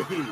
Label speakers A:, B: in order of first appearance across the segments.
A: Okay.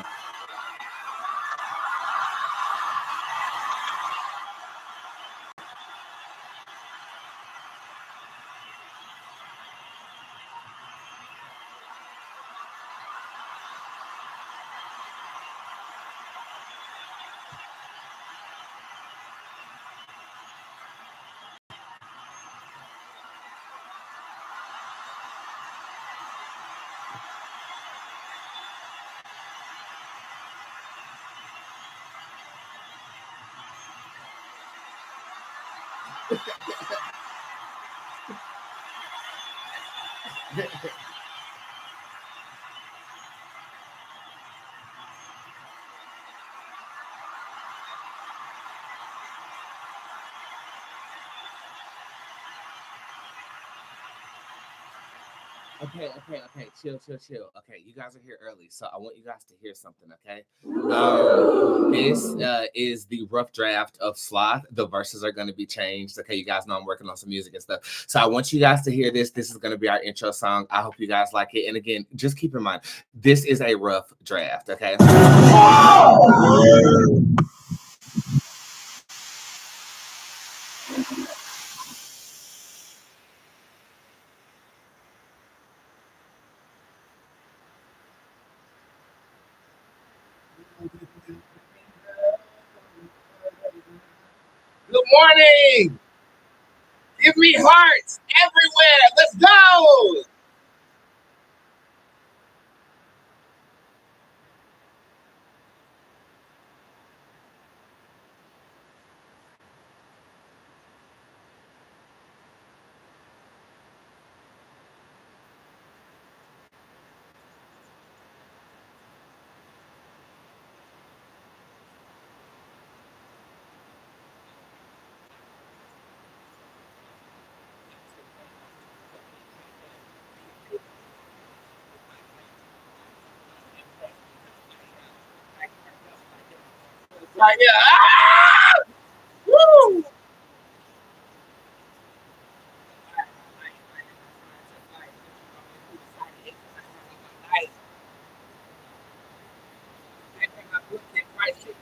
A: Chill. Okay, you guys are here early, so I want you guys to hear something, okay? This is the rough draft of Sloth. The verses are going to be changed. Okay, you guys know I'm working on some music and stuff. So I want you guys to hear this. This is going to be our intro song. I hope you guys like it. And again, just keep in mind, this is a rough draft, okay? Good morning. Give me hearts everywhere. Let's go. Right here. Ah! Woo!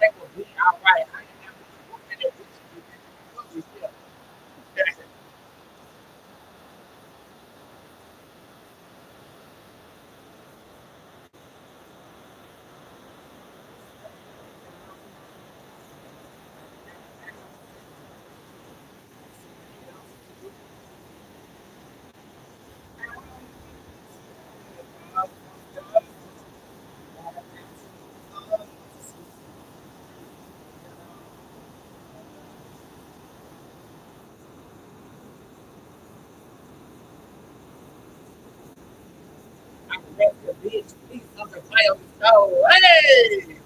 A: That will be all right. I ain't never been with you. I rest the bitch, piece of the fire soul. Hey!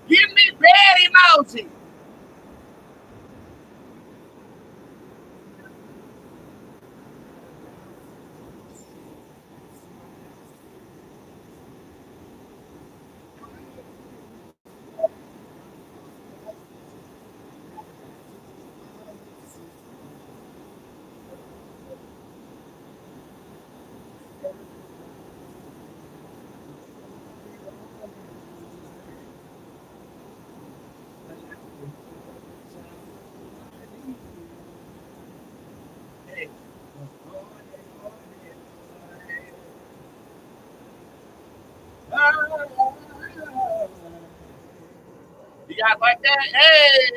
A: Give me bad emoji. You guys like that? Hey!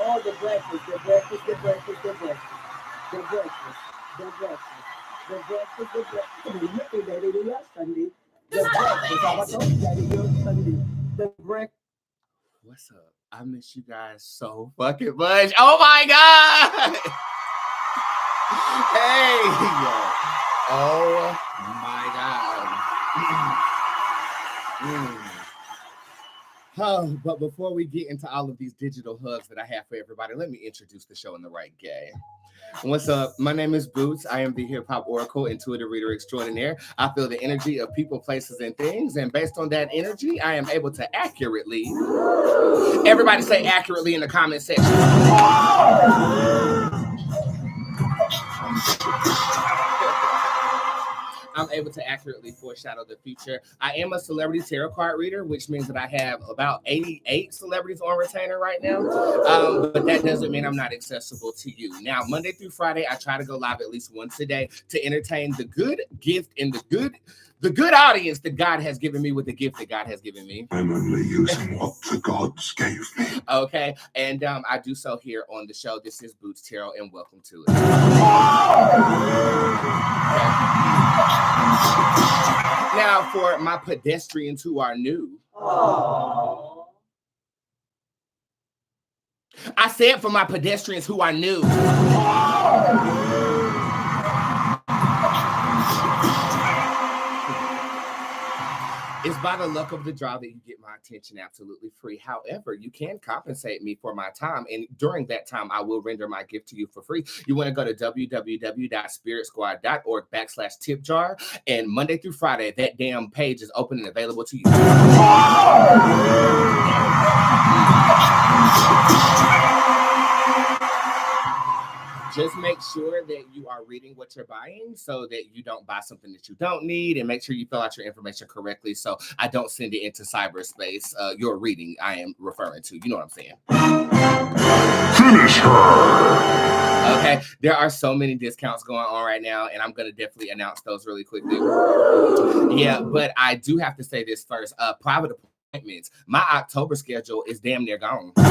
A: Oh, the breakfast.
B: The breakfast, the breakfast. Come on, look at Daddy, do your Sunday. The breakfast, I told you, Daddy, your Sunday. The breakfast.
A: What's up? I miss you guys so fucking much. Oh my God. Hey. Oh my God. Oh, but before we get into all of these digital hugs that I have for everybody, let me introduce the show in the right way. What's up? My name is Boots. I am the hip hop oracle, intuitive reader extraordinaire. I feel the energy of people, places, and things. And based on that energy, I am able to accurately, everybody say accurately in the comment section. I'm able to accurately foreshadow the future. I am a celebrity tarot card reader, which means that I have about 88 celebrities on retainer right now. But that doesn't mean I'm not accessible to you. Now, Monday through Friday, I try to go live at least once a day to entertain the good gift and the good audience that God has given me with the gift that God has given me.
C: I'm only using what the gods gave me.
A: Okay, and I do so here on the show. This is Boots Tarot, and welcome to it. Now, for my pedestrians who are new. Aww. I said for my pedestrians who are new. It's by the luck of the draw that you get my attention absolutely free. However, you can compensate me for my time. And during that time, I will render my gift to you for free. You want to go to www.spiritsquad.org/tipjar. And Monday through Friday, that damn page is open and available to you. Just make sure that you are reading what you're buying so that you don't buy something that you don't need, and make sure you fill out your information correctly so I don't send it into cyberspace. Your reading I am referring to. You know what I'm saying?
C: Finish her!
A: Okay, there are so many discounts going on right now, and I'm going to definitely announce those really quickly. Yeah, but I do have to say this first. Private appointments. My October schedule is damn near gone. It's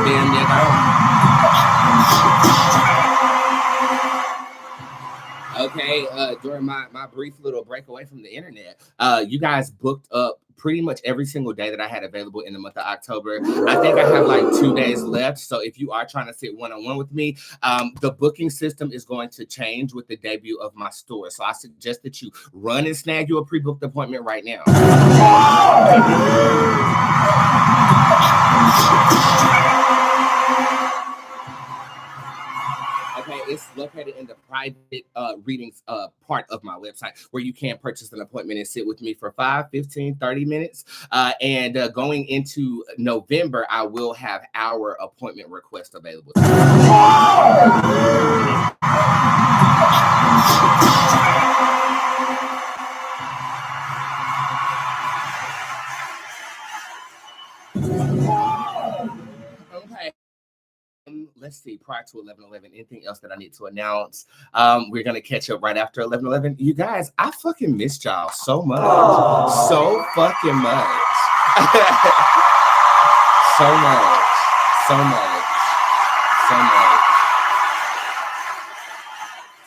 A: damn near gone. Okay, during my brief little break away from the internet, you guys booked up pretty much every single day that I had available in the month of October. I think I have like 2 days left. So if you are trying to sit one-on-one with me, the booking system is going to change with the debut of my store. So I suggest that you run and snag you a pre-booked appointment right now. Okay, it's located in the private readings part of my website where you can purchase an appointment and sit with me for 5, 15, 30 minutes. And going into November, I will have our appointment request available. Okay. Let's see, prior to 11/11, anything else that I need to announce? We're going to catch up right after 11/11. You guys, I fucking missed y'all so much. So fucking much. So much. So much. So much.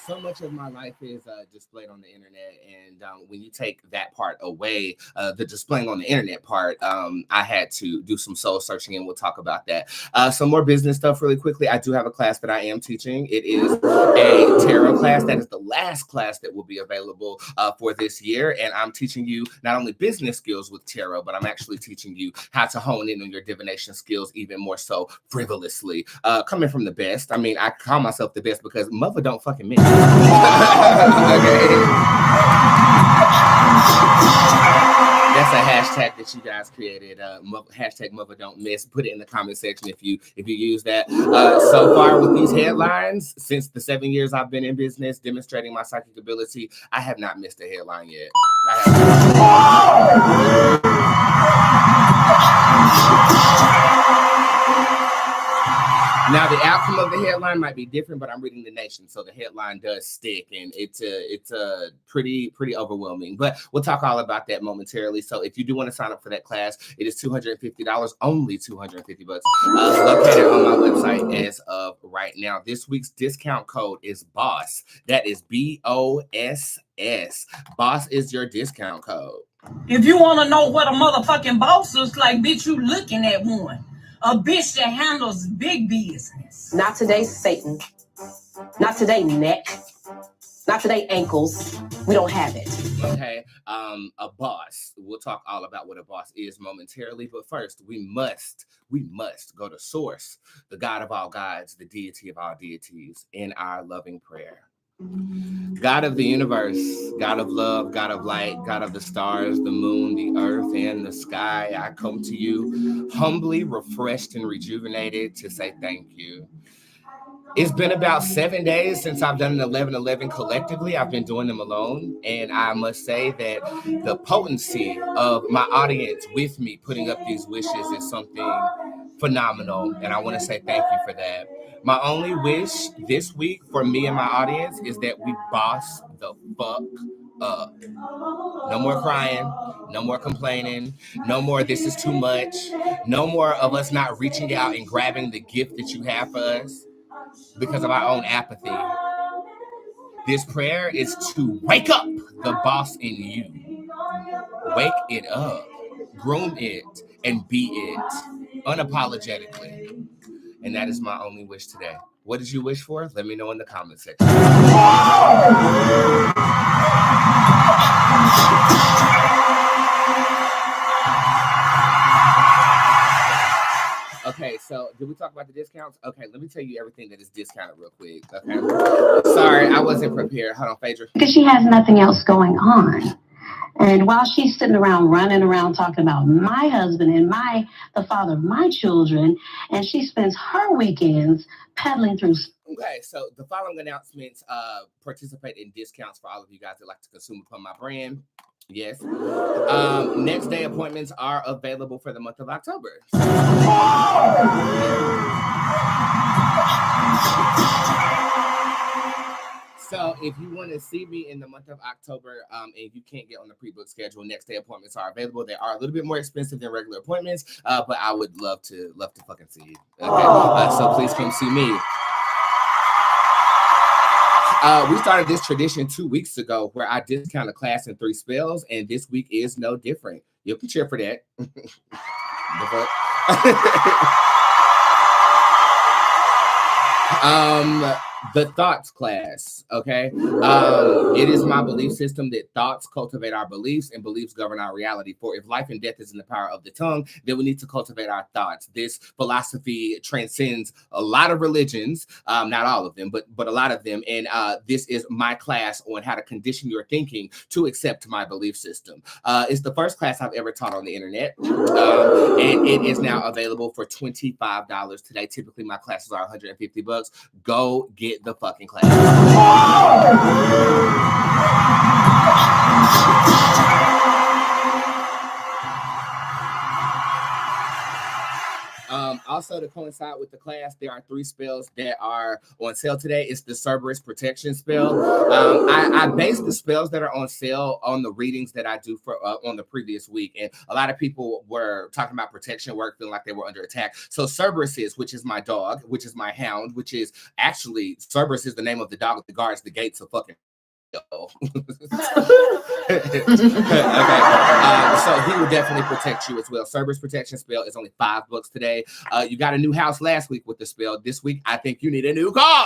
A: So much of my life is displayed on the internet, and when you take that part away, the displaying on the internet part, I had to do some soul searching, and we'll talk about that. Some more business stuff really quickly. I do have a class that I am teaching. It is a tarot class. That is the last class that will be available for this year, and I'm teaching you not only business skills with tarot, but I'm actually teaching you how to hone in on your divination skills even more so frivolously. Coming from the best. I mean, I call myself the best because mother don't fucking miss. Okay. That's a hashtag that you guys created. Hashtag mother don't miss. Put it in the comment section if you use that. So far with these headlines, since the 7 years I've been in business demonstrating my psychic ability, I have not missed a headline yet. Now, the outcome of the headline might be different, but I'm reading The Nation, so the headline does stick, and it's pretty overwhelming. But we'll talk all about that momentarily. So if you do want to sign up for that class, it is $250, only $250, located on my website as of right now. This week's discount code is BOSS. That is BOSS. BOSS is your discount code.
D: If you want to know what a motherfucking boss looks like, bitch, you looking at one. A bitch that handles big business.
E: Not today, Satan. Not today, neck. Not today, ankles. We don't have it.
A: Okay, a boss. We'll talk all about what a boss is momentarily, but first we must go to Source, the God of all gods, the deity of all deities, in our loving prayer. God of the universe, God of love, God of light, God of the stars, the moon, the earth, and the sky, I come to you humbly, refreshed, and rejuvenated to say thank you. It's been about 7 days since I've done an 11-11 collectively. I've been doing them alone. And I must say that the potency of my audience with me putting up these wishes is something phenomenal. And I want to say thank you for that. My only wish this week for me and my audience is that we boss the fuck up. No more crying, no more complaining, no more this is too much, no more of us not reaching out and grabbing the gift that you have for us because of our own apathy. This prayer is to wake up the boss in you. Wake it up, groom it, and be it unapologetically. And that is my only wish today. What did you wish for? Let me know in the comment section. Okay, so did we talk about the discounts? Okay, let me tell you everything that is discounted real quick. Okay, sorry, I wasn't prepared. Hold on, Phaedra.
F: Because she has nothing else going on. And while she's sitting around running around talking about my husband and the father of my children, and she spends her weekends peddling through.
A: Okay, so the following announcements participate in discounts for all of you guys that like to consume upon my brand. Yes. Next day appointments are available for the month of October. So if you want to see me in the month of October, and you can't get on the pre-book schedule, next day appointments are available. They are a little bit more expensive than regular appointments, but I would love to fucking see you. Okay, so please come see me. We started this tradition 2 weeks ago where I discount a class in 3 spells, and this week is no different. You can cheer for that. The thoughts class, okay? It is my belief system that thoughts cultivate our beliefs and beliefs govern our reality. For if life and death is in the power of the tongue, then we need to cultivate our thoughts. This philosophy transcends a lot of religions, not all of them, but a lot of them. And this is my class on how to condition your thinking to accept my belief system. It's the first class I've ever taught on the internet, and it is now available for $25 today. Typically, my classes are $150. Go get the fucking class. Also, to coincide with the class, there are 3 spells that are on sale today. It's the Cerberus protection spell. I base the spells that are on sale on the readings that I do for on the previous week, and a lot of people were talking about protection work, feeling like they were under attack. So Cerberus which is my dog, which is my hound, which is actually Cerberus is the name of the dog that guards the gates of fucking. Okay, so he will definitely protect you as well. Cerberus protection spell is only $5 today. You got a new house last week with the spell. This week, I think you need a new car.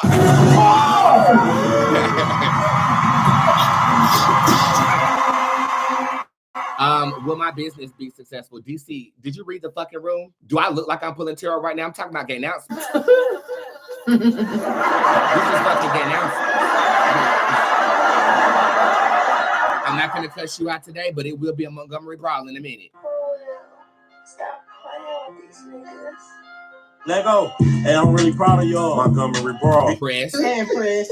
A: Will my business be successful? DC, did you read the fucking room? Do I look like I'm pulling tarot right now? I'm talking about gay announcements. This is fucking gay announcements. I'm not going to cuss you out today, but it will be a Montgomery Brawl in a minute.
G: Stop playing with these niggas. Let go. Hey, I'm really proud of y'all. Montgomery Bro.
A: Press.
B: And press.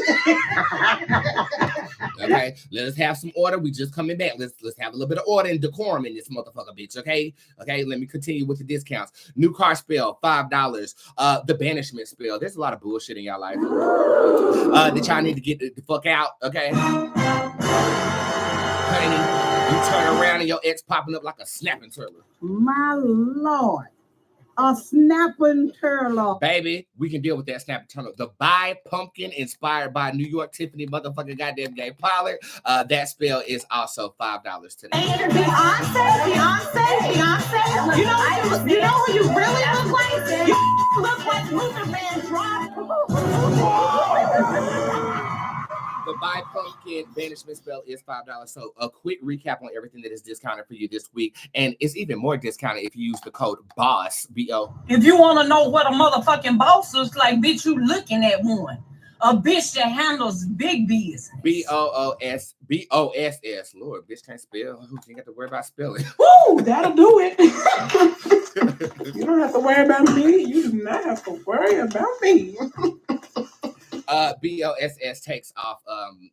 A: Okay, let's have some order. We just coming back. Let's have a little bit of order and decorum in this motherfucker, bitch. Okay. Let me continue with the discounts. New car spell, $5. The banishment spell. There's a lot of bullshit in y'all life that y'all need to get the fuck out. Okay. Honey, you turn around and your ex popping up like a snapping turtle.
B: My Lord. A snapping turtle.
A: Baby, we can deal with that snapping turtle. The Buy Pumpkin, inspired by New York Tiffany motherfucking goddamn Gay Pollard. That spell is also $5 today.
D: Beyonce. You know who you really look like? You look like Luther Vandross.
A: The Buy Pumpkin banishment spell is $5. So a quick recap on everything that is discounted for you this week. And it's even more discounted if you use the code BOSS, B-O.
D: If you want to know what a motherfucking boss looks like, bitch, you looking at one. A bitch that handles big business.
A: B-O-O-S-B-O-S-S. Lord, bitch can't spell. You ain't got to worry about spelling.
B: Woo, that'll do it. You don't have to worry about me. You do not have to worry about me.
A: BOSS takes off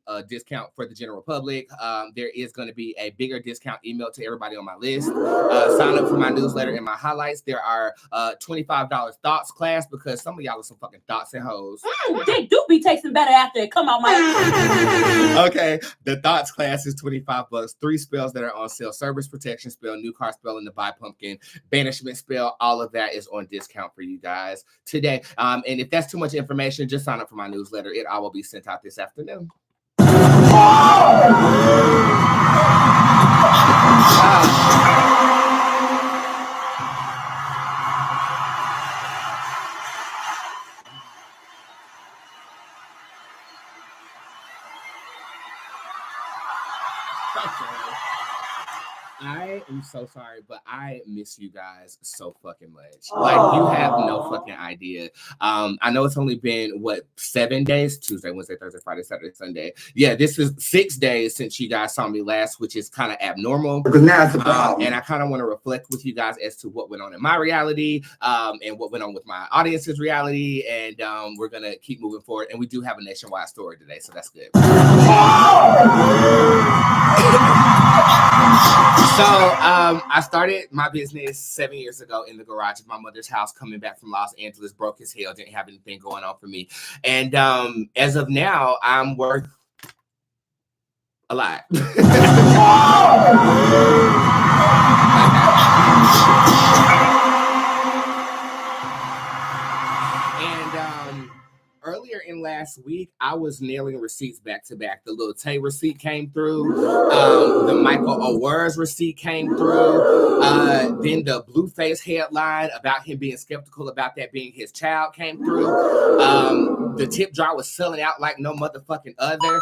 A: a discount for the general public. There is going to be a bigger discount emailed to everybody on my list. Sign up for my newsletter and my highlights. There are $25 thoughts class because some of y'all are some fucking thoughts and hoes.
E: Dick do be tasting better after it come out my.
A: Okay, the thoughts class is $25. 3 spells that are on sale: service protection spell, new car spell, and the Buy Pumpkin banishment spell. All of that is on discount for you guys today. And if that's too much information, just sign up for my newsletter. It all will be sent out this afternoon. I am so sorry, but I miss you guys so fucking much. Like, you have no fucking idea. I know it's only been, 7 days? Tuesday, Wednesday, Thursday, Friday, Saturday, Sunday. Yeah, this is 6 days since you guys saw me last, which is kind of abnormal.
C: Because now it's a problem.
A: And I kind of want to reflect with you guys as to what went on in my reality, and what went on with my audience's reality. And we're going to keep moving forward. And we do have a nationwide story today, so that's good. So I started my business 7 years ago in the garage of my mother's house, coming back from Los Angeles, broke as hell, didn't have anything going on for me. And as of now, I'm worth a lot. Earlier in last week, I was nailing receipts back to back. The little Tay receipt came through. The Michael Owers receipt came through. Then the Blueface headline about him being skeptical about that being his child came through. The Tipjar was selling out like no motherfucking other.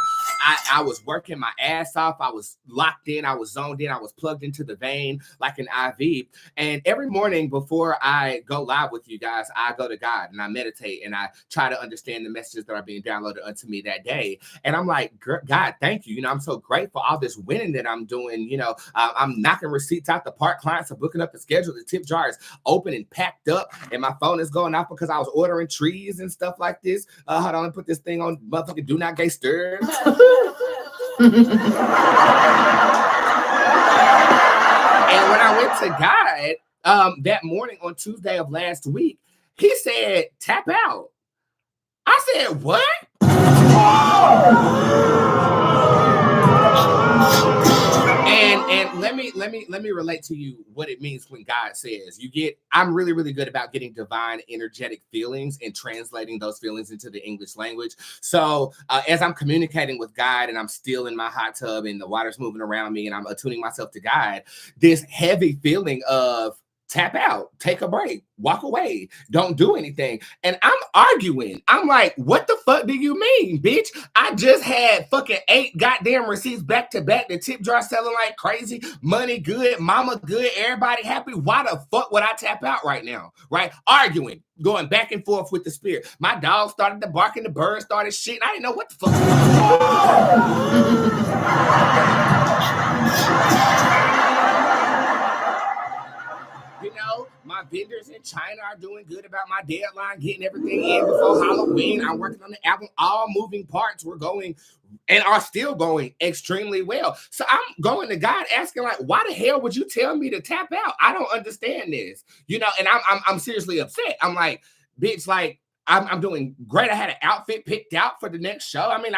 A: I was working my ass off. I was locked in. I was zoned in. I was plugged into the vein like an IV. And every morning before I go live with you guys, I go to God and I meditate and I try to understand the messages that are being downloaded unto me that day. And I'm like, God, thank you. I'm so grateful for all this winning that I'm doing. I'm knocking receipts out the park. Clients are booking up the schedule. The Tipjar is open and packed up. And my phone is going off because I was ordering trees and stuff like this. Hold on, put this thing on motherfucking Do Not Get Stirred. And when I went to God that morning on Tuesday of last week, he said, tap out. I said, what? And let me relate to you what it means when God says I'm really, really good about getting divine energetic feelings and translating those feelings into the English language. So as I'm communicating with God and I'm still in my hot tub and the water's moving around me and I'm attuning myself to God, this heavy feeling of tap out, take a break, walk away, don't do anything. And I'm arguing. I'm like, what the fuck do you mean, bitch? I just had fucking 8 goddamn receipts back to back. The Tipjar selling like crazy, money good, mama good, everybody happy. Why the fuck would I tap out right now? Right? Arguing, going back and forth with the spirit. My dog started to bark and the bird started shitting. I didn't know what the fuck. You know, my vendors in China are doing good about my deadline, getting everything in before Halloween. I'm working on the album. All moving parts were going and are still going extremely well. So I'm going to God asking, like, why the hell would you tell me to tap out? I don't understand this. You know, and I'm seriously upset. I'm like, bitch, like, I'm doing great. I had an outfit picked out for the next show. I mean,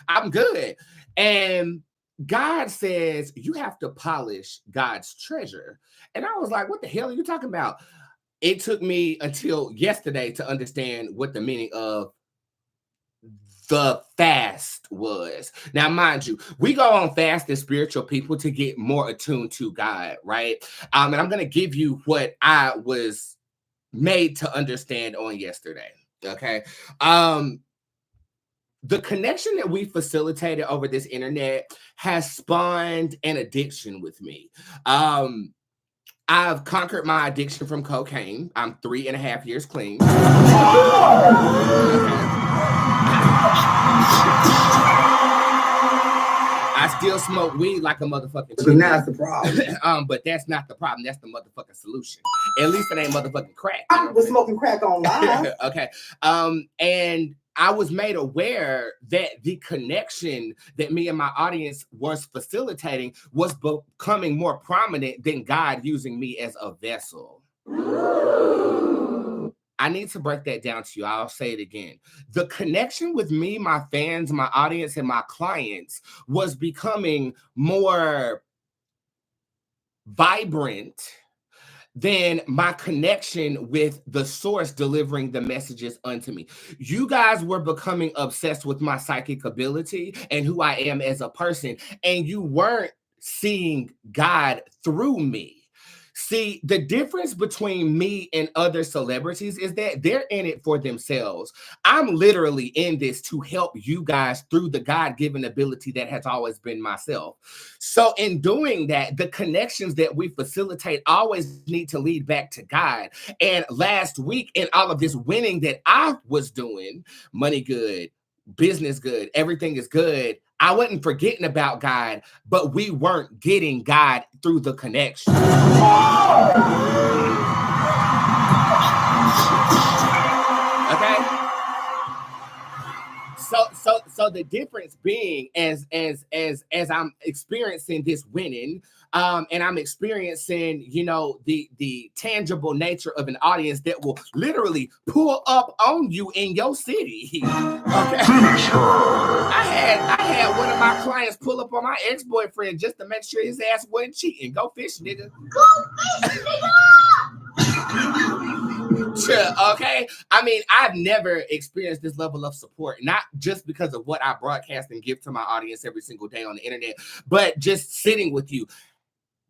A: I'm good. And God says you have to polish God's treasure. And I was like, what the hell are you talking about? It took me until yesterday to understand what the meaning of the fast was. Now, mind you, we go on fast as spiritual people to get more attuned to God, right? And I'm going to give you what I was made to understand on yesterday, okay? The connection that we facilitated over this internet has spawned an addiction with me. I've conquered my addiction from cocaine. I'm 3.5 years clean. I still smoke weed like a motherfucking chicken.
B: But that's the problem.
A: But that's not the problem. That's the motherfucking solution. At least it ain't motherfucking crack.
B: I was smoking crack online.
A: Okay. And I was made aware that the connection that me and my audience was facilitating was becoming more prominent than God using me as a vessel. I need to break that down to you. I'll say it again. The connection with me, my fans, my audience, and my clients was becoming more vibrant than my connection with the source delivering the messages unto me. You guys were becoming obsessed with my psychic ability and who I am as a person, and you weren't seeing God through me. See, the difference between me and other celebrities is that they're in it for themselves. I'm literally in this to help you guys through the God-given ability that has always been myself. So in doing that, the connections that we facilitate always need to lead back to God. And last week, in all of this winning that I was doing, money good, business good, everything is good, I wasn't forgetting about God, but we weren't getting God through the connection. Okay? So the difference being as I'm experiencing this winning, and I'm experiencing, you know, the tangible nature of an audience that will literally pull up on you in your city. Okay. I had one of my clients pull up on my ex-boyfriend just to make sure his ass wasn't cheating. Go fish, nigga. Go fish, nigga. Okay, I mean, I've never experienced this level of support, not just because of what I broadcast and give to my audience every single day on the internet, but just sitting with you,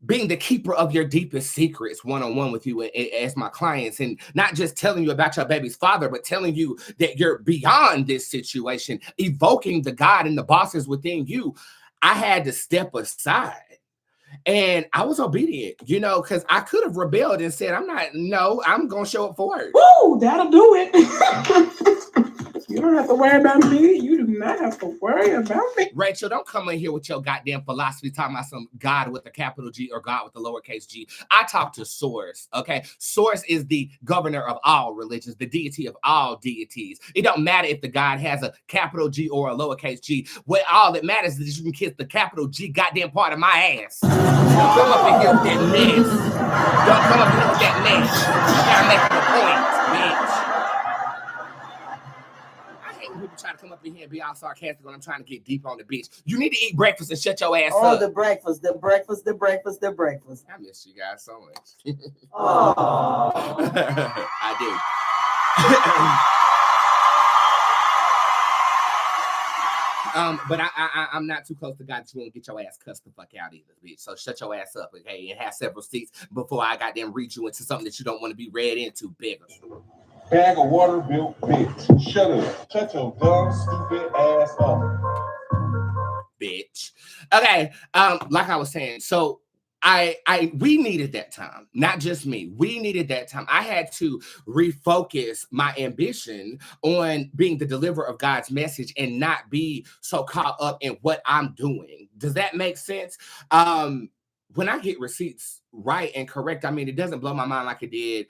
A: being the keeper of your deepest secrets one-on-one with you as my clients, and not just telling you about your baby's father, but telling you that you're beyond this situation, evoking the God and the bosses within you. I had to step aside. And I was obedient, you know, because I could have rebelled and said, I'm going to show up for it.
B: Woo, that'll do it. You don't have to worry about me. You do not have to worry about me.
A: Rachel, don't come in here with your goddamn philosophy talking about some God with a capital G or God with a lowercase g. I talk to Source, okay? Source is the governor of all religions, the deity of all deities. It don't matter if the God has a capital G or a lowercase g. What all that matters is you can kiss the capital G goddamn part of my ass. Don't come up in here with that mess. Don't come up in here with that mess. I gotta make the point, bitch. People try to come up in here and be all sarcastic when I'm trying to get deep on the bitch. You need to eat breakfast and shut your ass up.
B: Oh, the breakfast. I
A: miss you guys so much.
B: Oh.
A: I do. But I'm not too close to God that you won't get your ass cussed the fuck out either, bitch. So shut your ass up, okay? And have several seats before I got them read you into something that you don't want to be read into, bigger.
G: Bag of water built bitch. Shut up. Shut your dumb, stupid ass up.
A: Bitch. Okay. Like I was saying, so we needed that time, not just me. We needed that time. I had to refocus my ambition on being the deliverer of God's message and not be so caught up in what I'm doing. Does that make sense? when I get receipts right and correct, I mean, it doesn't blow my mind like it did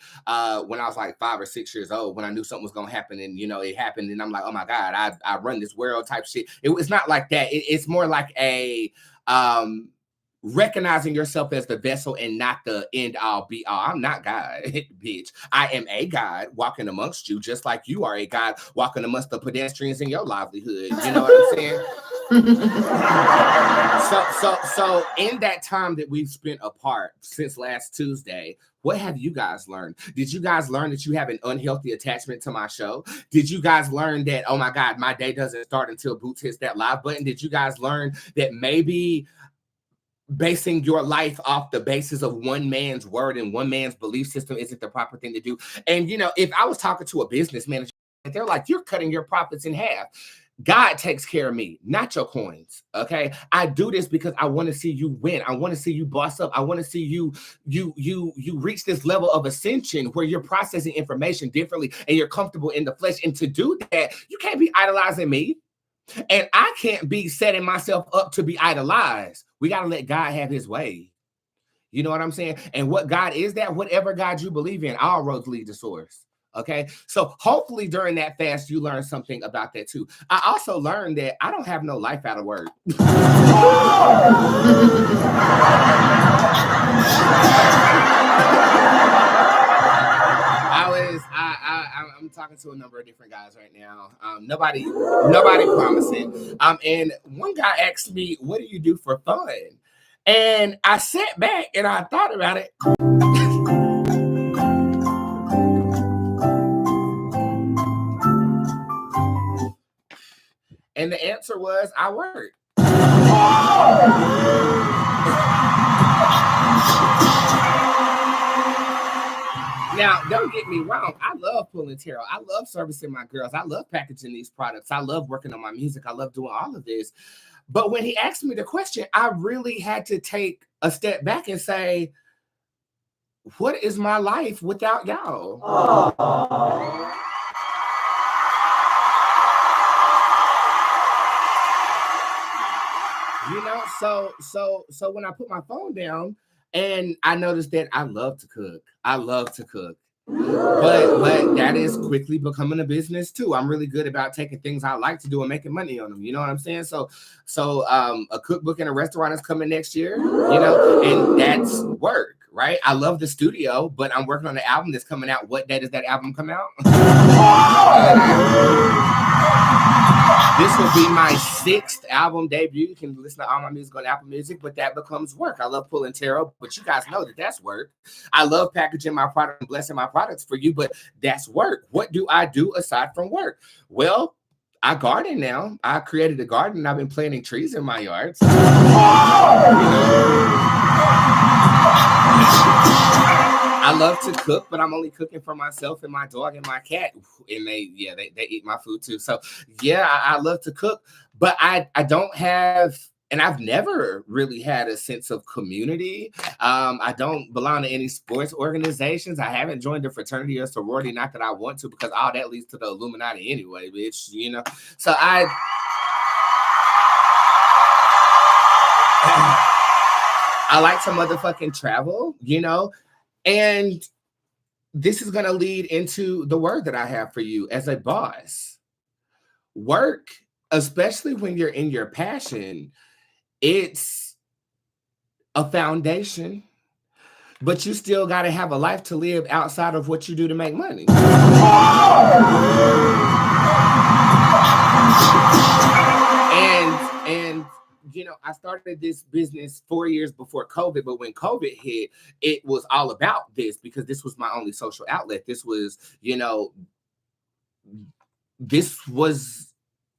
A: when I was like 5 or 6 years old, when I knew something was going to happen and, you know, it happened. And I'm like, oh my God, I run this world type shit. It's not like that. It's more like a recognizing yourself as the vessel and not the end all be all. I'm not God, bitch. I am a God walking amongst you, just like you are a God walking amongst the pedestrians in your livelihood. You know what I'm saying? So in that time that we've spent apart since last Tuesday, what have you guys learned? Did you guys learn that you have an unhealthy attachment to my show? Did you guys learn that, oh my God, my day doesn't start until Bootz hits that live button? Did you guys learn that maybe basing your life off the basis of one man's word and one man's belief system isn't the proper thing to do? And, you know, if I was talking to a business manager, they're like, you're cutting your profits in half. God takes care of me, not your coins. Okay. I do this because I want to see you win. I want to see you boss up. I want to see you reach this level of ascension where you're processing information differently and you're comfortable in the flesh. And to do that, you can't be idolizing me. And I can't be setting myself up to be idolized. We got to let God have his way. You know what I'm saying? And what God is that? Whatever God you believe in, all roads lead to source. Okay, so hopefully during that fast, you learn something about that too. I also learned that I don't have no life out of work. I'm talking to a number of different guys right now. Nobody promising. And one guy asked me, "What do you do for fun?" And I sat back and I thought about it. And the answer was, I work. Now, don't get me wrong. I love pulling tarot. I love servicing my girls. I love packaging these products. I love working on my music. I love doing all of this. But when he asked me the question, I really had to take a step back and say, what is my life without y'all? Aww. You know, so when I put my phone down and I noticed that I love to cook. I love to cook. But that is quickly becoming a business too. I'm really good about taking things I like to do and making money on them. You know what I'm saying? So a cookbook and a restaurant is coming next year, you know, and that's work, right? I love the studio, but I'm working on an album that's coming out. What day does that album come out? This will be my 6th album debut. You can listen to all my music on Apple Music, but that becomes work. I love pulling tarot, but you guys know that that's work. I love packaging my product and blessing my products for you, but that's work. What do I do aside from work? Well, I garden now. I created a garden. I've been planting trees in my yard. So, you know. I love to cook, but I'm only cooking for myself and my dog and my cat. And they eat my food too. So yeah, I love to cook, but I don't have, and I've never really had a sense of community. I don't belong to any sports organizations. I haven't joined a fraternity or sorority, not that I want to, because all that leads to the Illuminati anyway, bitch, you know? So I like to motherfucking travel, you know? And this is going to lead into the word that I have for you as a boss. Work, especially when you're in your passion, it's a foundation, but you still got to have a life to live outside of what you do to make money. And you know, I started this business 4 years before COVID, but when COVID hit, it was all about this because this was my only social outlet. This was, you know, this was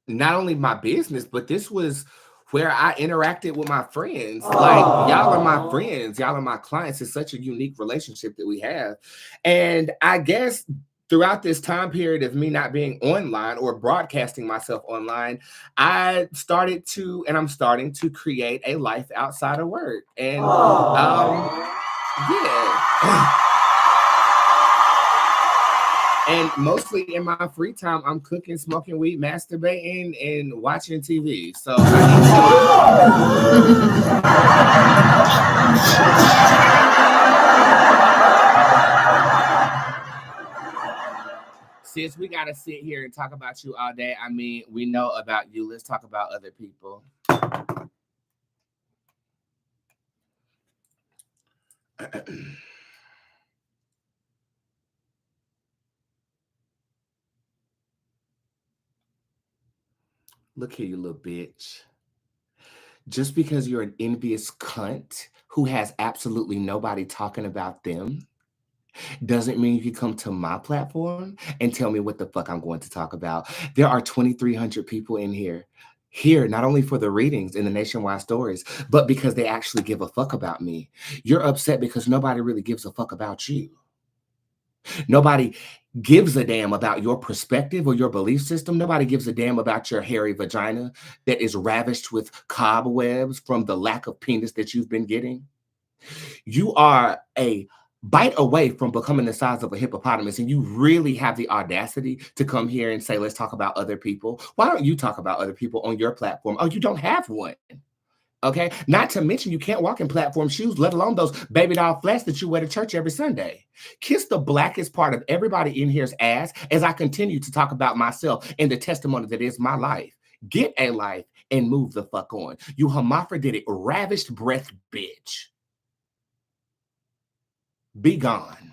A: not only my business, but this was where I interacted with my friends. Like, y'all are my friends. Y'all are my clients. It's such a unique relationship that we have. And I guess throughout this time period of me not being online or broadcasting myself online, I started to, and I'm starting to create a life outside of work. And yeah. And mostly in my free time, I'm cooking, smoking weed, masturbating, and watching TV. So since we gotta sit here and talk about you all day, I mean, we know about you. Let's talk about other people. Look here, you little bitch. Just because you're an envious cunt who has absolutely nobody talking about them doesn't mean you can come to my platform and tell me what the fuck I'm going to talk about. There are 2,300 people in here, not only for the readings and the nationwide stories, but because they actually give a fuck about me. You're upset because nobody really gives a fuck about you. Nobody gives a damn about your perspective or your belief system. Nobody gives a damn about your hairy vagina that is ravished with cobwebs from the lack of penis that you've been getting. You are a bite away from becoming the size of a hippopotamus, and you really have the audacity to come here and say, let's talk about other people. Why don't you talk about other people on your platform? Oh, you don't have one. Okay, not to mention you can't walk in platform shoes, let alone those baby doll flats that you wear to church every Sunday. Kiss the blackest part of everybody in here's ass as I continue to talk about myself and the testimony that is my life. Get a life and move the fuck on. You hermaphroditic, ravished breath bitch. Be gone.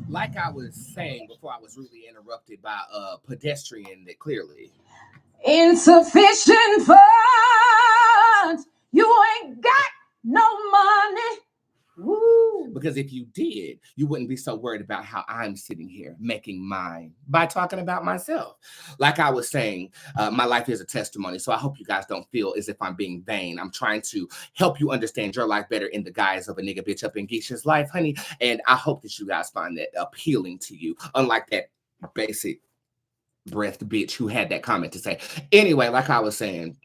A: Like I was saying before I was rudely interrupted by a pedestrian that clearly
D: Insufficient funds. You ain't got no money. Woo.
A: Because if you did, you wouldn't be so worried about how I'm sitting here making mine by talking about myself. Like I was saying, my life is a testimony. So I hope you guys don't feel as if I'm being vain. I'm trying to help you understand your life better in the guise of a nigga bitch up in Geisha's life, honey. And I hope that you guys find that appealing to you. Unlike that basic breathed bitch who had that comment to say. Anyway, like I was saying,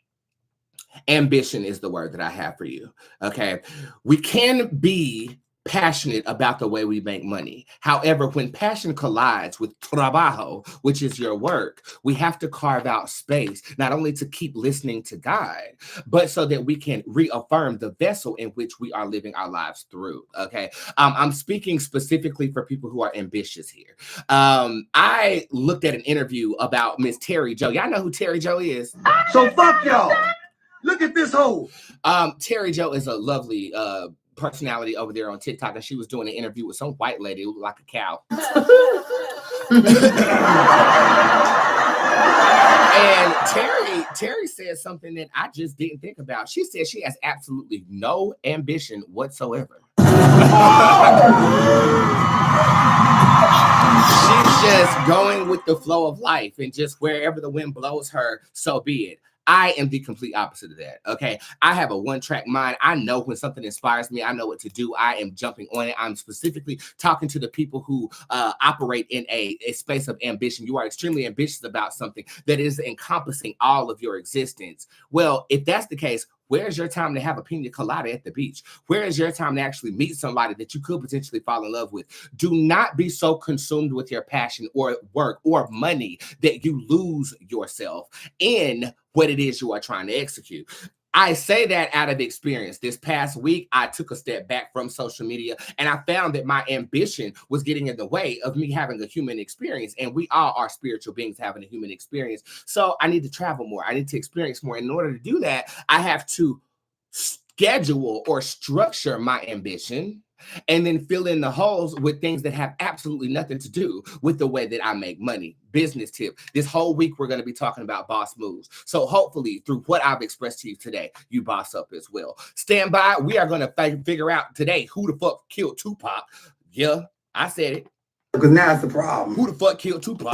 A: ambition is the word that I have for you. Okay. We can be passionate about the way we make money. However, when passion collides with trabajo, which is your work, we have to carve out space, not only to keep listening to God, but so that we can reaffirm the vessel in which we are living our lives through. Okay. I'm speaking specifically for people who are ambitious here. I looked at an interview about Miss Terry Jo. Y'all know who Terry Jo is?
B: So fuck y'all. Look at this hole.
A: Terry Jo is a lovely personality over there on TikTok, and she was doing an interview with some white lady who looked like a cow. And Terry said something that I just didn't think about. She said she has absolutely no ambition whatsoever. She's just going with the flow of life, and just wherever the wind blows her, so be it. I am the complete opposite of that, okay? I have a one-track mind. I know when something inspires me, I know what to do. I am jumping on it. I'm specifically talking to the people who operate in a space of ambition. You are extremely ambitious about something that is encompassing all of your existence. Well, if that's the case, where's your time to have a pina colada at the beach? Where is your time to actually meet somebody that you could potentially fall in love with? Do not be so consumed with your passion or work or money that you lose yourself in what it is you are trying to execute. I say that out of experience. This past week, I took a step back from social media, and I found that my ambition was getting in the way of me having a human experience. And we all are spiritual beings having a human experience. So I need to travel more. I need to experience more. In order to do that, I have to schedule or structure my ambition and then fill in the holes with things that have absolutely nothing to do with the way that I make money. Business tip. This whole week, we're going to be talking about boss moves. So hopefully through what I've expressed to you today, you boss up as well. Stand by. We are going to figure out today who the fuck killed Tupac. Yeah, I said it.
B: Because now it's the problem.
A: Who the fuck killed Tupac?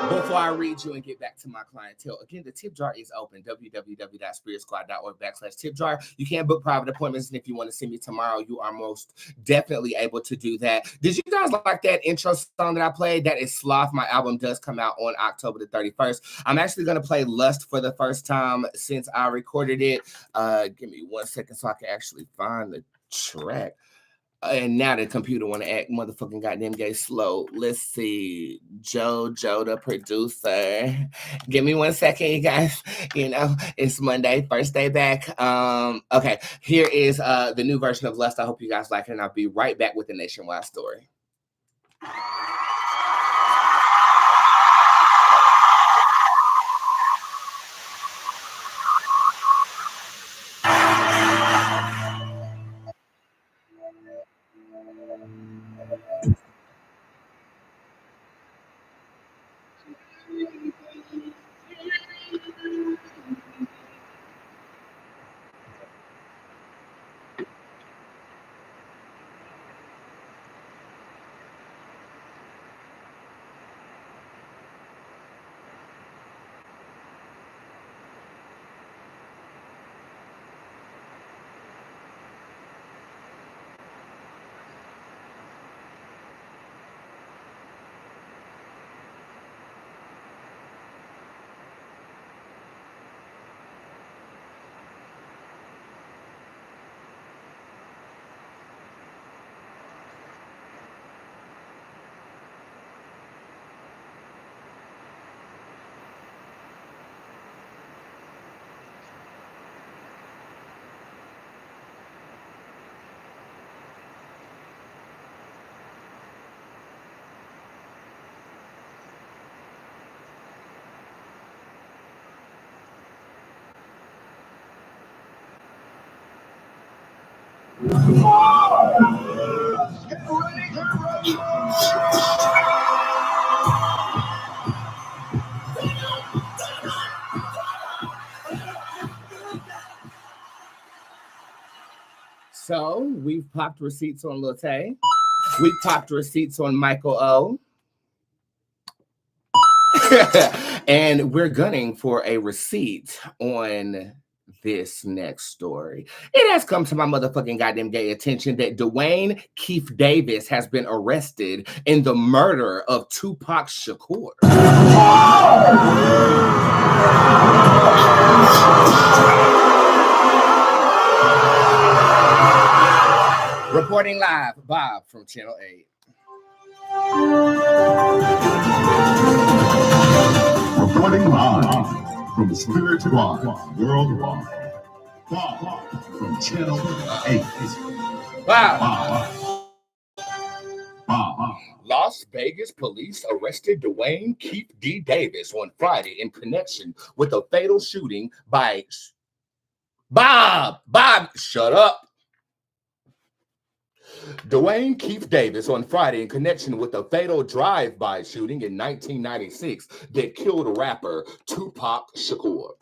A: Before I read you and get back to my clientele, again, the tip jar is open. www.spiritsquad.org/tip jar. You can book private appointments, and if you want to see me tomorrow, you are most definitely able to do that. Did you guys like that intro song that I played? That is Sloth. My album does come out on October the 31st. I'm actually going to play Lust for the first time since I recorded it. Give me 1 second so I can actually find the track. And now the computer want to act motherfucking goddamn gay slow. Let's see. Joe, the producer. Give me 1 second, you guys. You know, it's Monday, first day back. Okay, here is the new version of Lust. I hope you guys like it, and I'll be right back with the nationwide story. So we've popped receipts on Lil Tay. We've popped receipts on Michael O. And we're gunning for a receipt on this next story. It has come to my motherfucking goddamn gay attention that Dwayne Keith Davis has been arrested in the murder of Tupac Shakur. Reporting live, Bob from Channel 8.
C: Reporting live from the Spirit Squad worldwide. Bob from Channel 8.
A: Wow.
C: Bob.
A: Las Vegas police arrested Dwayne Keith D. Davis on Friday in connection with a fatal shooting by Bob, shut up. Dwayne Keith Davis on Friday in connection with a fatal drive-by shooting in 1996 that killed rapper Tupac Shakur.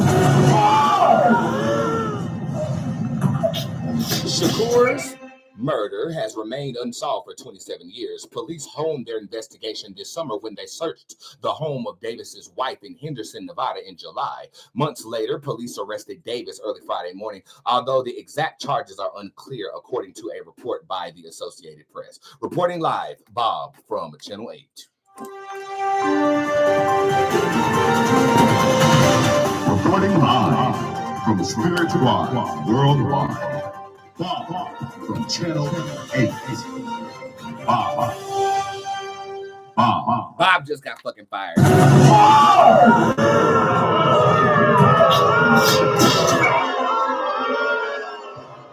A: Shakur's murder has remained unsolved for 27 years. Police honed their investigation this summer when they searched the home of Davis's wife in Henderson, Nevada in July. Months later, police arrested Davis early Friday morning, although the exact charges are unclear, according to a report by the Associated Press. Reporting live, Bob from Channel 8.
C: Reporting live from the Spirit Squad worldwide. Bob from Channel 8.
A: Bob just got fucking fired.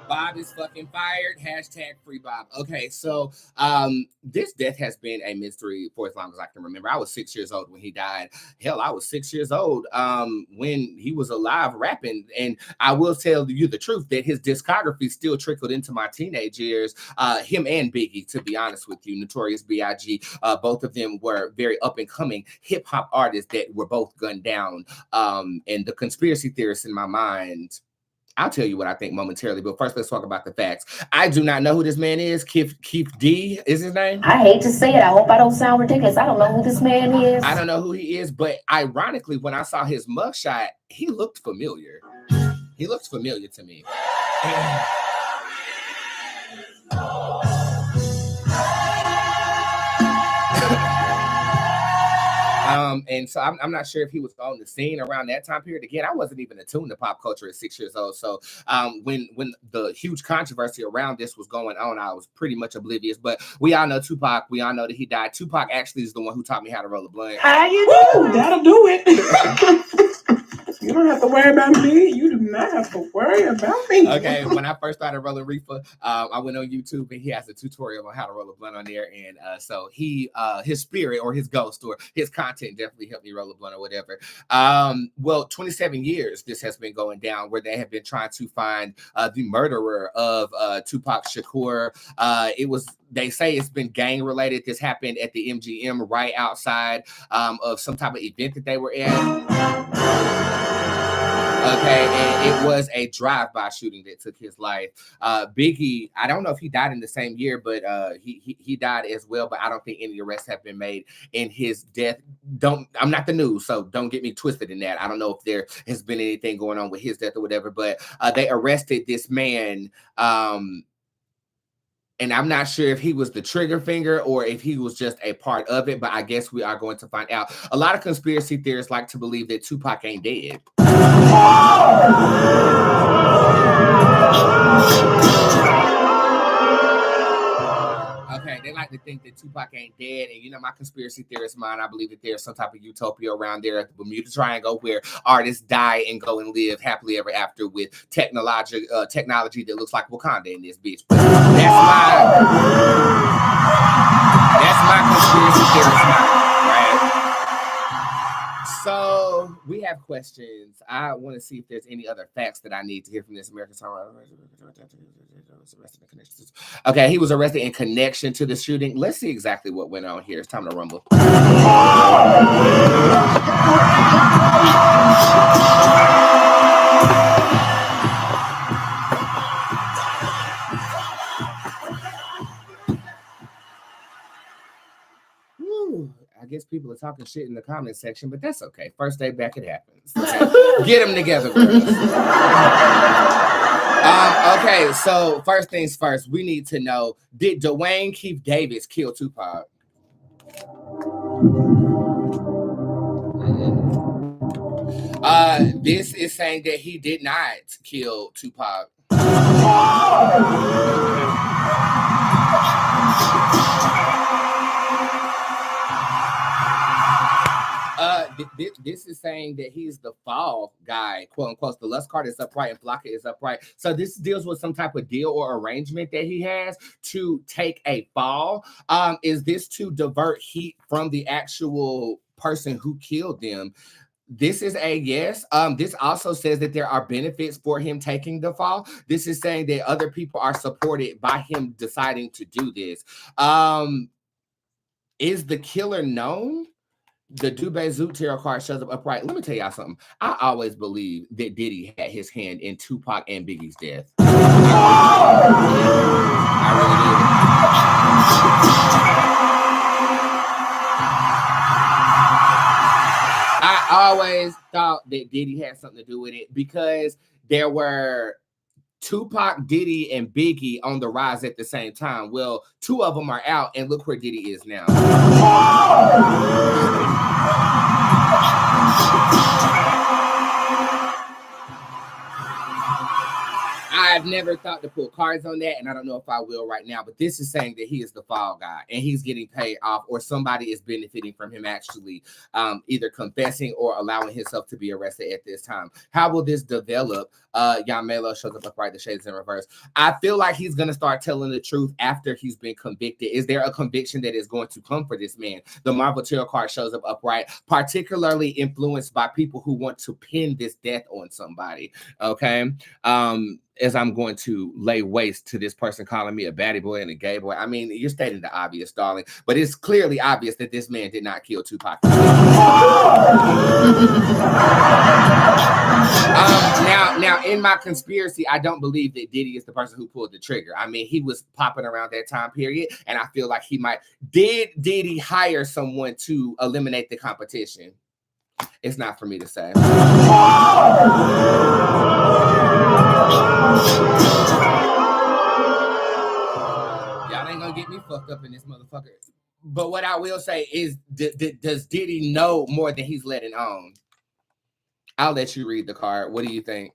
A: Bob is fucking fired. Hashtag free Bob. Okay, so this death has been a mystery for as long as I can remember. I was 6 years old when he died. Hell, I was 6 years old when he was alive rapping. And I will tell you the truth that his discography still trickled into my teenage years. Him and Biggie, to be honest with you, Notorious B.I.G. Both of them were very up and coming hip hop artists that were both gunned down. And the conspiracy theorists in my mind, I'll tell you what I think momentarily, but first let's talk about the facts. I do not know who this man is. Keith D is his name.
E: I hate to say it. I hope I don't sound ridiculous. I don't know who this man is.
A: I don't know who he is, but ironically, when I saw his mugshot, he looked familiar. He looks familiar to me. And so I'm not sure if he was on the scene around that time period. Again, I wasn't even attuned to pop culture at 6 years old. So when the huge controversy around this was going on, I was pretty much oblivious. But we all know Tupac. We all know that he died. Tupac actually is the one who taught me how to roll a blunt.
B: How you do? That'll do it. You don't have to worry about me. You do not have to worry about me.
A: Okay, when I first started rolling reefer, I went on YouTube and he has a tutorial on how to roll a blunt on there. And so his spirit or his ghost or his content definitely helped me roll a blunt or whatever. Well, 27 years this has been going down where they have been trying to find the murderer of Tupac Shakur. They say it's been gang related. This happened at the MGM right outside of some type of event that they were at. Okay, and it was a drive-by shooting that took his life. Biggie, I don't know if he died in the same year, but he died as well. But I don't think any arrests have been made in his death. I'm not the news, so don't get me twisted in that. I don't know if there has been anything going on with his death or whatever. But they arrested this man. And I'm not sure if he was the trigger finger or if he was just a part of it, but I guess we are going to find out. A lot of conspiracy theorists like to believe that Tupac ain't dead. Okay, they like to think that Tupac ain't dead. And, you know, my conspiracy theorist mind, I believe that there's some type of utopia around there at the Bermuda Triangle where artists die and go and live happily ever after with technology that looks like Wakanda in this bitch. But that's my conspiracy theorist mind, right? So we have questions. I want to see if there's any other facts that I need to hear from this American songwriter. Okay, he was arrested in connection to the shooting. Let's see exactly what went on here. It's time to rumble. I guess people are talking shit in the comment section, but that's okay. First day back, it happens. Okay? Get them together, girls. Okay, so first things first, we need to know, did Dwayne Keith Davis kill Tupac? This is saying that he did not kill Tupac. This is saying that he's the fall guy, quote unquote. The lust card is upright and Flocka is upright. So this deals with some type of deal or arrangement that he has to take a fall. Is this to divert heat from the actual person who killed them? This is a yes. This also says that there are benefits for him taking the fall. This is saying that other people are supported by him deciding to do this. Is the killer known? The Dubé Zoot tarot card shows up upright. Let me tell y'all something. I always believed that Diddy had his hand in Tupac and Biggie's death. I really did. I always thought that Diddy had something to do with it because there were Tupac, Diddy, and Biggie on the rise at the same time. Well, two of them are out, and look where Diddy is now. I've never thought to pull cards on that, and I don't know if I will right now, but this is saying that he is the fall guy, and he's getting paid off, or somebody is benefiting from him actually either confessing or allowing himself to be arrested at this time. How will this develop? Yamelo shows up upright, the shades in reverse. I feel like he's going to start telling the truth after he's been convicted. Is there a conviction that is going to come for this man? The Marvel tarot card shows up upright, particularly influenced by people who want to pin this death on somebody, okay? as I'm going to lay waste to this person calling me a baddie boy and a gay boy. I mean, you're stating the obvious, darling, but it's clearly obvious that this man did not kill Tupac. Now, in my conspiracy, I don't believe that Diddy is the person who pulled the trigger. I mean, he was popping around that time period, and I feel like he might. Did Diddy hire someone to eliminate the competition? It's not for me to say. Y'all ain't gonna get me fucked up in this motherfucker. But what I will say is, does Diddy know more than he's letting on? I'll let you read the card. What do you think?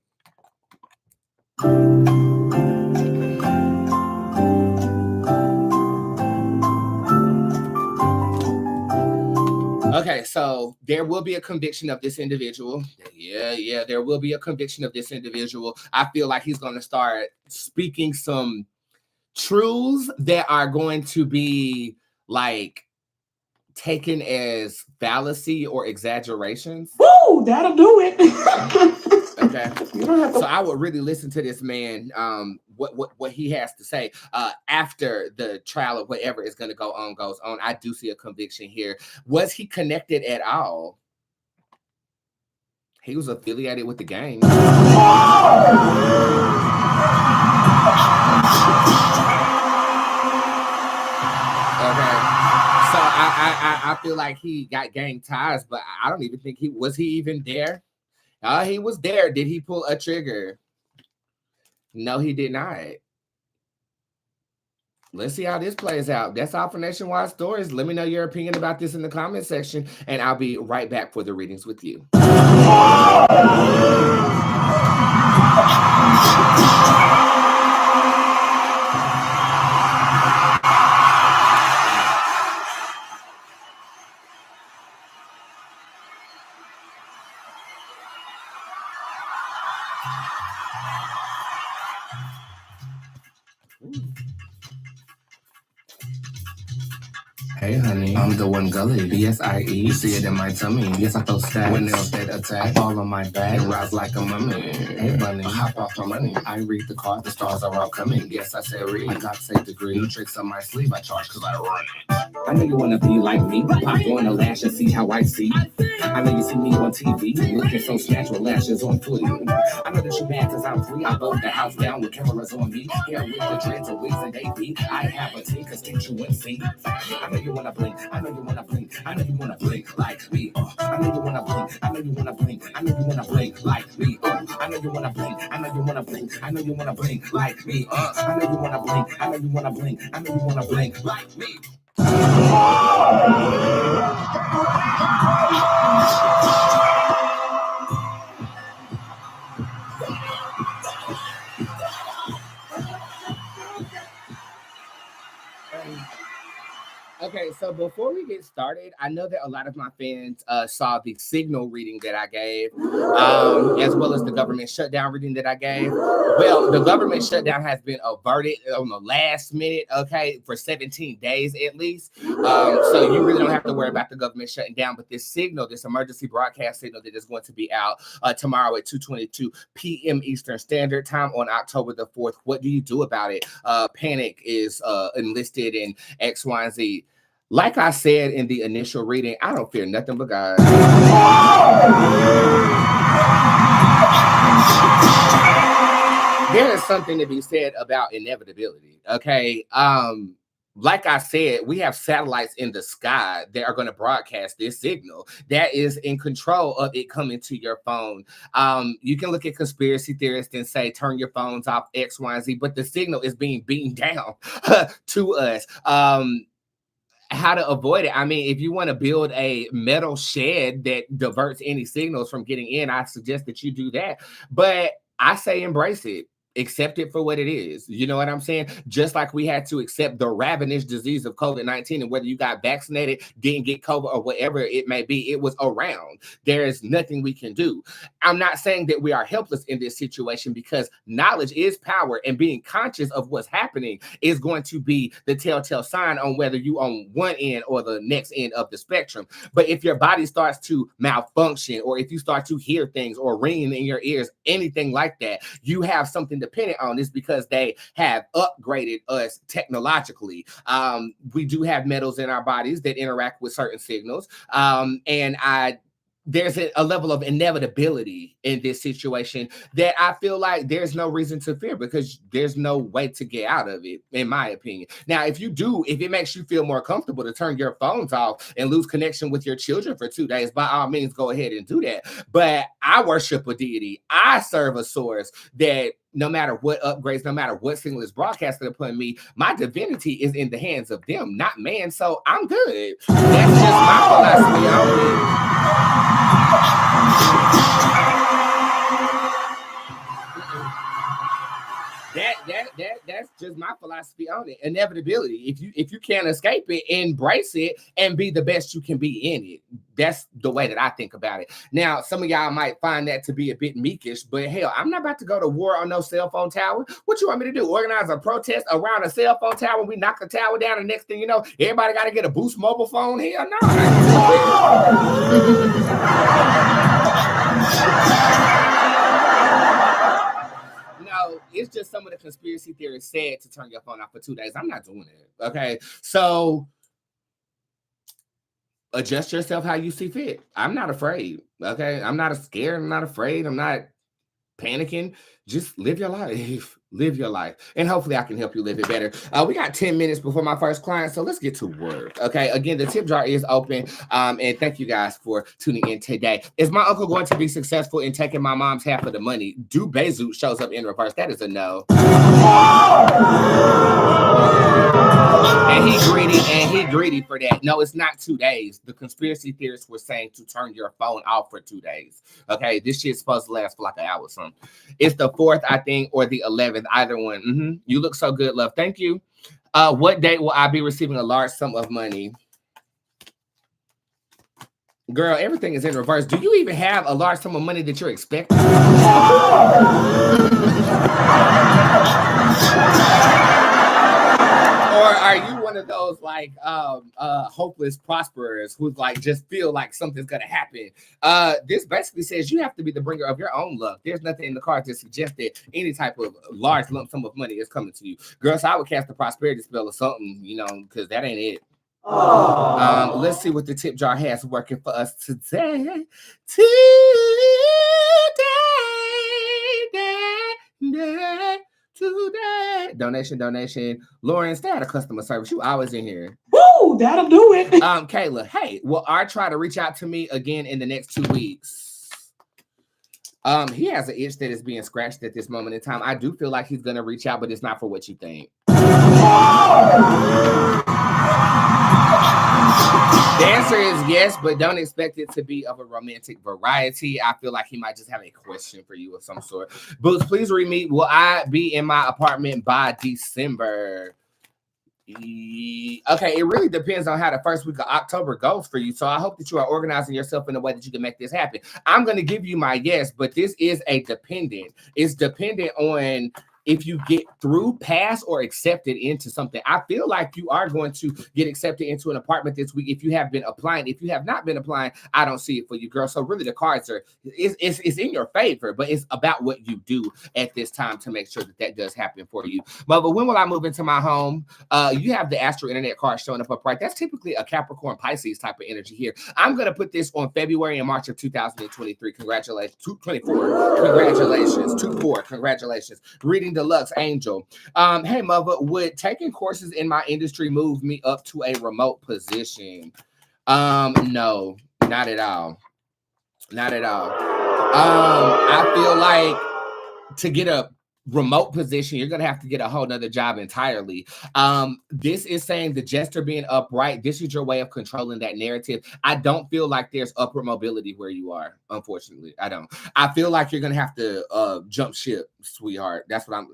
A: Okay, so there will be a conviction of this individual. Yeah, there will be a conviction of this individual. I feel like he's going to start speaking some truths that are going to be like taken as fallacy or exaggerations.
B: Woo, that'll do it.
A: Okay, so I would really listen to this man, what he has to say after the trial or whatever is going to go on goes on. I do see a conviction here. Was he connected at all? He was affiliated with the gang. Okay, so I feel like he got gang ties, but I don't even think he even there. He was there. Did he pull a trigger? No, he did not. Let's see how this plays out. That's all for Nationwide Stories. Let me know your opinion about this in the comment section, and I'll be right back for the readings with you. Hey honey, I'm the one gully. Yes, I eat. You see it in my tummy. Yes, I throw stacks. When nails that attack, I fall on my back and rise like a mummy. Hey bunny, hop off my money. I read the card, the stars are all coming. Yes, I said read. I got safe degree. New tricks on my sleeve, I charge cause I run it. I know you wanna be like me. Pop on the lash and see how I see. I know you see me on TV, looking so snatch with lashes on footy. I know that you mad cause I'm free. I burn the house down with cameras on me. Here with the dreads and wigs and AP. I have a team cause can't you see? I know you wanna blink, I know you wanna blink, I know you wanna blink like me. I know you wanna blink, I know you wanna blink, I know you wanna blink like me. I know you wanna blink, I know you wanna blink, I know you wanna blink like me. I know you wanna blink, I know you wanna blink, I know you wanna blink like me. Okay, so before we get started, I know that a lot of my fans saw the signal reading that I gave, as well as the government shutdown reading that I gave. Well, the government shutdown has been averted on the last minute, okay, for 17 days at least. So you really don't have to worry about the government shutting down. But this signal, this emergency broadcast signal that is going to be out tomorrow at 2:22 p.m. Eastern Standard Time on October the 4th. What do you do about it? Panic is enlisted in X, Y, and Z. Like I said in the initial reading, I don't fear nothing but God. There is something to be said about inevitability, okay? Like I said, we have satellites in the sky that are going to broadcast this signal that is in control of it coming to your phone. You can look at conspiracy theorists and say, turn your phones off, X, Y, and Z, but the signal is being beamed down to us. How to avoid it? I mean, if you want to build a metal shed that diverts any signals from getting in, I suggest that you do that. But I say embrace it. Accept it for what it is. You know what I'm saying? Just like we had to accept the ravenous disease of COVID-19, and whether you got vaccinated, didn't get COVID, or whatever it may be, it was around. There is nothing we can do. I'm not saying that we are helpless in this situation, because knowledge is power, and being conscious of what's happening is going to be the telltale sign on whether you on one end or the next end of the spectrum. But if your body starts to malfunction, or if you start to hear things or ringing in your ears, anything like that, you have something to dependent on is because they have upgraded us technologically. We do have metals in our bodies that interact with certain signals. And there's a level of inevitability in this situation that I feel like there's no reason to fear because there's no way to get out of it, in my opinion. Now, if it makes you feel more comfortable to turn your phones off and lose connection with your children for 2 days, by all means, go ahead and do that. But I worship a deity. I serve a source that no matter what upgrades, no matter what signal is broadcasted upon me, my divinity is in the hands of them, not man. So I'm good. That's just my philosophy on it. That's just my philosophy on it. Inevitability. If you can't escape it, embrace it and be the best you can be in it. That's the way that I think about it. Now, some of y'all might find that to be a bit meekish, but hell, I'm not about to go to war on no cell phone tower. What you want me to do? Organize a protest around a cell phone tower and we knock the tower down, and next thing you know, everybody got to get a Boost mobile phone? Hell no. No, it's just some of the conspiracy theorists said to turn your phone off for 2 days. I'm not doing it. Okay. So adjust yourself how you see fit. I'm not afraid. Okay. I'm not scared. I'm not afraid. I'm not panicking. Just live your life. Live your life. And hopefully I can help you live it better. We got 10 minutes before my first client, so let's get to work. Okay. Again, the tip jar is open. And thank you guys for tuning in today. Is my uncle going to be successful in taking my mom's half of the money? Do Bezu shows up in reverse. That is a no. And he greedy for that. No, it's not 2 days. The conspiracy theorists were saying to turn your phone off for 2 days. Okay, this shit's supposed to last for like an hour or something. It's the 4th, I think, or the 11th, either one. You look so good, love. Thank you. What date will I be receiving a large sum of money? Girl, everything is in reverse. Do you even have a large sum of money that you're expecting? Or are you one of those like hopeless prosperers who like just feel like something's gonna happen? This basically says you have to be the bringer of your own luck. There's nothing in the cards that suggests that any type of large lump sum of money is coming to you. Girl, so I would cast a prosperity spell or something, because that ain't it. Let's see what the tip jar has working for us today. Today. Donation. Lauren, stay out of customer service. You always in here.
B: Woo, that'll do it.
A: Kayla, hey, will R try to reach out to me again in the next 2 weeks? He has an itch that is being scratched at this moment in time. I do feel like he's gonna reach out, but it's not for what you think. The answer is yes, but don't expect it to be of a romantic variety. I feel like he might just have a question for you of some sort. Boots, please read me. Will I be in my apartment by December? Okay, it really depends on how the first week of October goes for you. So I hope that you are organizing yourself in a way that you can make this happen. I'm going to give you my yes, but this is a dependent. It's dependent on if you get through, pass, or accepted into something. I feel like you are going to get accepted into an apartment this week if you have been applying. If you have not been applying, I don't see it for you, girl. So really the cards it's in your favor, but it's about what you do at this time to make sure that does happen for you. But when will I move into my home? You have the Astro Internet card showing up upright. That's typically a Capricorn Pisces type of energy here. I'm going to put this on February and March of 2023. Congratulations. 224. Congratulations. 24. Congratulations. Reading Deluxe Angel. Hey, mother, would taking courses in my industry move me up to a remote position? No, not at all. Not at all. I feel like to get a remote position, you're going to have to get a whole nother job entirely. This is saying the jester being upright. This is your way of controlling that narrative. I don't feel like there's upward mobility where you are. Unfortunately, I don't. I feel like you're going to have to jump ship, sweetheart. That's what I'm,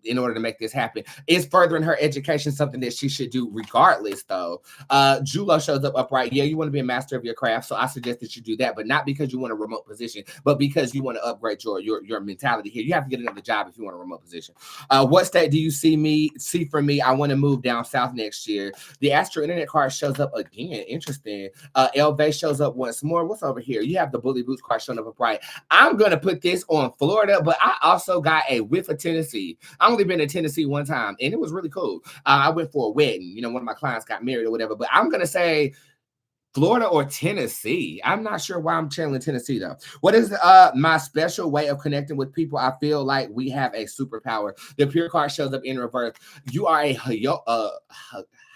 A: in order to make this happen. Is furthering her education something that she should do regardless, though? Julo shows up upright. Yeah, you want to be a master of your craft, so I suggest that you do that, but not because you want a remote position, but because you want to upgrade your mentality here. You have to get another job if you want a remote position. What state do you see for me? I want to move down south next year. The Astro Internet card shows up again. Interesting. Elvay shows up once more. What's over here? You have the Bully Boots card showing up upright. I'm going to put this on Florida, but I also also got a whiff of Tennessee. I've only been to Tennessee one time, and it was really cool. I went for a wedding. You know, one of my clients got married or whatever. But I'm going to say Florida or Tennessee. I'm not sure why I'm channeling Tennessee, though. What is my special way of connecting with people? I feel like we have a superpower. The pure card shows up in reverse. You are a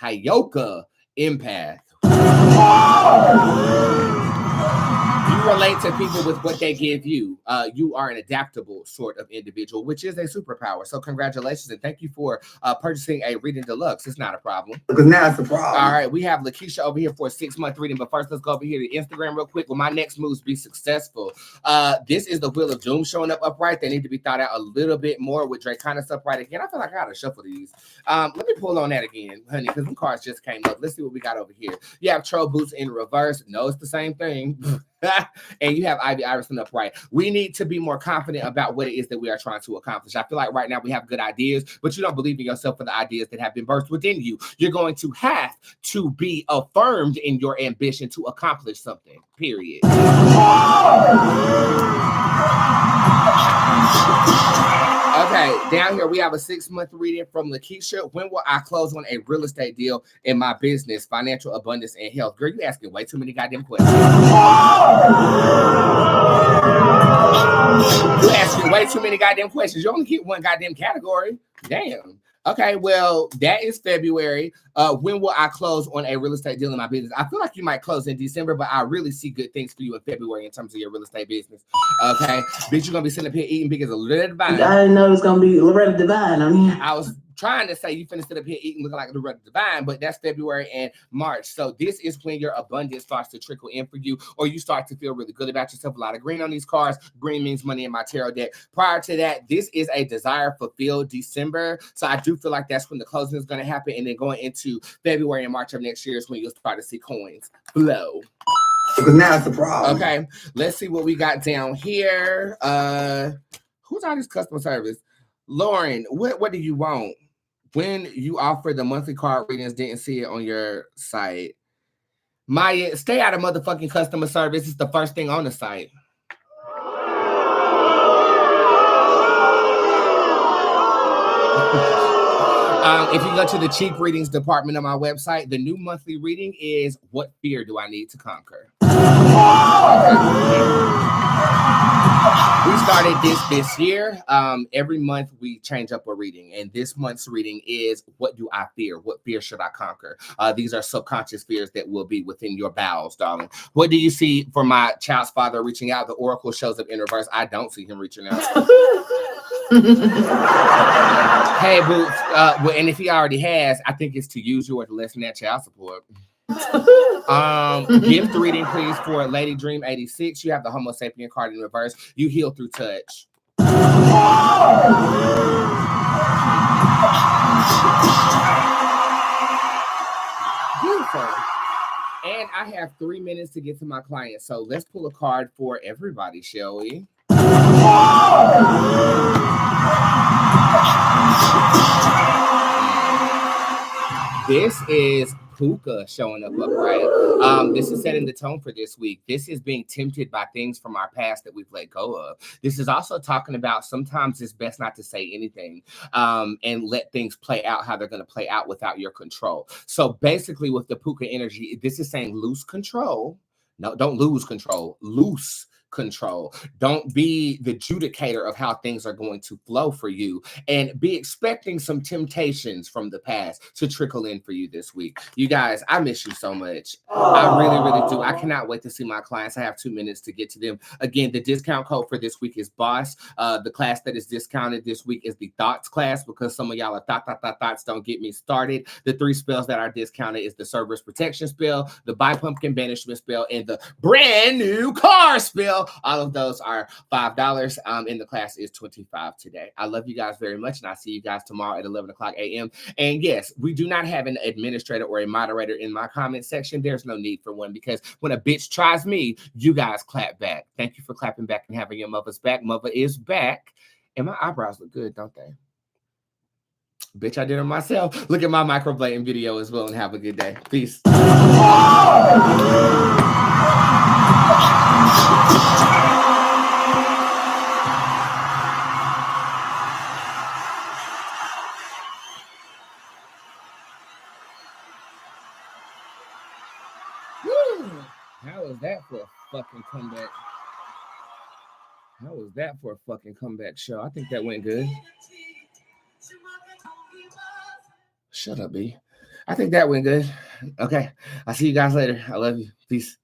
A: Hayoka empath. You relate to people with what they give you. You are an adaptable sort of individual, which is a superpower. So congratulations and thank you for purchasing a reading deluxe. It's not a problem.
B: Because now it's a problem.
A: All right, we have Lakeisha over here for a 6-month reading, but first let's go over here to Instagram real quick. Will my next moves be successful? This is the Wheel of Doom showing up upright. They need to be thought out a little bit more with Draconis upright again. I feel like I gotta shuffle these. Let me pull on that again, honey, because the cards just came up. Let's see what we got over here. You have Troll Boots in reverse. No, it's the same thing. And you have Ivy Iverson upright. We need to be more confident about what it is that we are trying to accomplish. I feel like right now we have good ideas, but you don't believe in yourself for the ideas that have been birthed within you. You're going to have to be affirmed in your ambition to accomplish something, period. Okay, down here we have a 6-month reading from Lakeisha. When will I close on a real estate deal in my business, financial abundance, and health? Girl, you asking way too many goddamn questions. You asking way too many goddamn questions. You only get one goddamn category. Damn. Okay, well, that is February. When will I close on a real estate deal in my business? I feel like you might close in December, but I really see good things for you in February in terms of your real estate business. Okay, bitch, you're gonna be sitting up here eating big as a Loretta Devine.
B: I didn't know it was gonna be Loretta Devine.
A: I was trying to say you finna sit up here eating looking like Loretta Devine, but that's February and March. So this is when your abundance starts to trickle in for you, or you start to feel really good about yourself. A lot of green on these cards. Green means money in my tarot deck. Prior to that, this is a desire fulfilled December. So I do feel like that's when the closing is going to happen. And then going into February and March of next year is when you'll start to see coins flow.
B: Because now it's a problem.
A: Okay, let's see what we got down here. Who's on this customer service? Lauren, what do you want? When you offer the monthly card readings, didn't see it on your site. Maya, stay out of motherfucking customer service. It's the first thing on the site. If you go to the cheap readings department of my website, the new monthly reading is what fear do I need to conquer? We started this year. Every month we change up a reading, and this month's reading is what do I fear? What fear should I conquer? These are subconscious fears that will be within your bowels, darling. What do you see for my child's father reaching out? The oracle shows up in reverse. I don't see him reaching out. Hey, Boots. Well, and if he already has, I think it's to use you or to lessen that child support. Gift reading, please, for Lady Dream 86. You have the Homo sapien card in reverse. You heal through touch. Beautiful. And I have 3 minutes to get to my client. So let's pull a card for everybody, shall we? This is Puka showing up upright. This is setting the tone for this week. This is being tempted by things from our past that we've let go of. This is also talking about sometimes it's best not to say anything and let things play out how they're going to play out without your control. So basically with the Puka energy, this is saying loose control. No, don't lose control. Loose control. Don't be the judicator of how things are going to flow for you, and be expecting some temptations from the past to trickle in for you this week. You guys, I miss you so much. I really, really do. I cannot wait to see my clients. I have 2 minutes to get to them. Again, the discount code for this week is BOSS. The class that is discounted this week is the Thoughts class, because some of y'all are thoughts don't get me started. The 3 spells that are discounted is the Cerberus Protection spell, the Buy Pumpkin Banishment spell, and the brand new car spell. All of those are $5. And the class is $25 today. I love you guys very much, and I'll see you guys tomorrow at 11 o'clock a.m. And yes, we do not have an administrator or a moderator in my comment section. There's no need for one, because when a bitch tries me, you guys clap back. Thank you for clapping back and having your mother's back. Mother is back. And my eyebrows look good, don't they? Bitch, I did it myself. Look at my microblading video as well, and have a good day. Peace. How was that for a fucking comeback? How was that for a fucking comeback show? I think that went good. Shut up, B. I think that went good. Okay. I'll see you guys later. I love you. Peace.